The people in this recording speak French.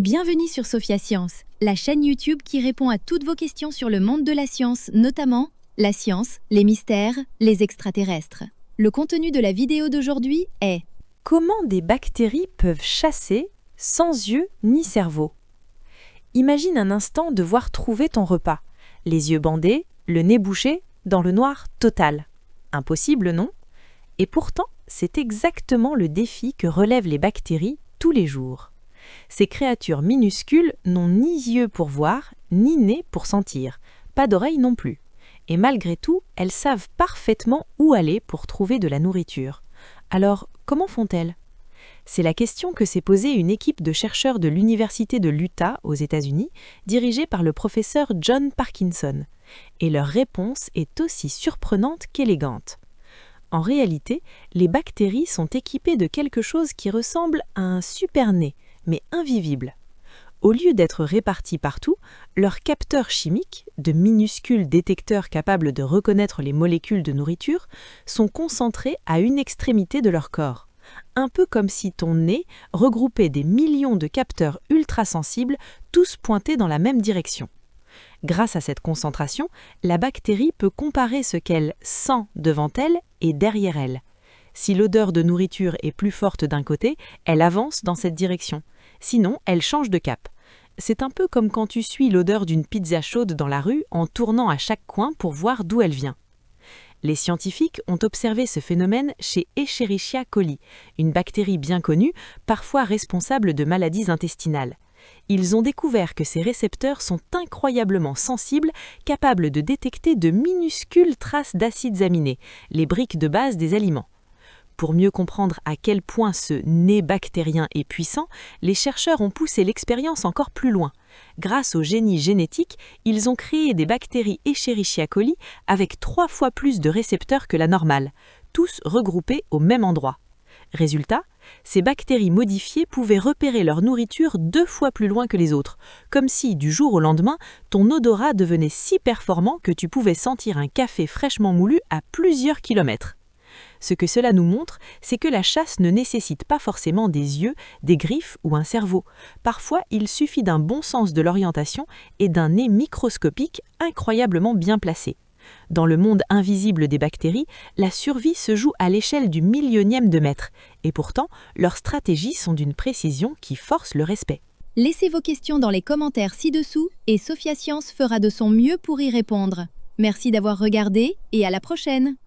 Bienvenue sur Sophia Science, la chaîne YouTube qui répond à toutes vos questions sur le monde de la science, notamment la science, les mystères, les extraterrestres. Le contenu de la vidéo d'aujourd'hui est: comment des bactéries peuvent chasser sans yeux ni cerveau? Imagine un instant devoir trouver ton repas, les yeux bandés, le nez bouché, dans le noir total. Impossible, non? Et pourtant, c'est exactement le défi que relèvent les bactéries tous les jours. Ces créatures minuscules n'ont ni yeux pour voir, ni nez pour sentir, pas d'oreilles non plus. Et malgré tout, elles savent parfaitement où aller pour trouver de la nourriture. Alors, comment font-elles? C'est la question que s'est posée une équipe de chercheurs de l'Université de l'Utah aux États-Unis, dirigée par le professeur John Parkinson. Et leur réponse est aussi surprenante qu'élégante. En réalité, les bactéries sont équipées de quelque chose qui ressemble à un super nez, mais invisible. Au lieu d'être répartis partout, leurs capteurs chimiques, de minuscules détecteurs capables de reconnaître les molécules de nourriture, sont concentrés à une extrémité de leur corps. Un peu comme si ton nez regroupait des millions de capteurs ultrasensibles, tous pointés dans la même direction. Grâce à cette concentration, la bactérie peut comparer ce qu'elle sent devant elle et derrière elle. Si l'odeur de nourriture est plus forte d'un côté, elle avance dans cette direction. Sinon, elle change de cap. C'est un peu comme quand tu suis l'odeur d'une pizza chaude dans la rue en tournant à chaque coin pour voir d'où elle vient. Les scientifiques ont observé ce phénomène chez Escherichia coli, une bactérie bien connue, parfois responsable de maladies intestinales. Ils ont découvert que ces récepteurs sont incroyablement sensibles, capables de détecter de minuscules traces d'acides aminés, les briques de base des aliments. Pour mieux comprendre à quel point ce nez bactérien est puissant, les chercheurs ont poussé l'expérience encore plus loin. Grâce au génie génétique, ils ont créé des bactéries Escherichia coli avec 3 fois plus de récepteurs que la normale, tous regroupés au même endroit. Résultat, ces bactéries modifiées pouvaient repérer leur nourriture 2 fois plus loin que les autres, comme si, du jour au lendemain, ton odorat devenait si performant que tu pouvais sentir un café fraîchement moulu à plusieurs kilomètres. Ce que cela nous montre, c'est que la chasse ne nécessite pas forcément des yeux, des griffes ou un cerveau. Parfois, il suffit d'un bon sens de l'orientation et d'un nez microscopique incroyablement bien placé. Dans le monde invisible des bactéries, la survie se joue à l'échelle du millionième de mètre, et pourtant, leurs stratégies sont d'une précision qui force le respect. Laissez vos questions dans les commentaires ci-dessous et Sophia Science fera de son mieux pour y répondre. Merci d'avoir regardé et à la prochaine!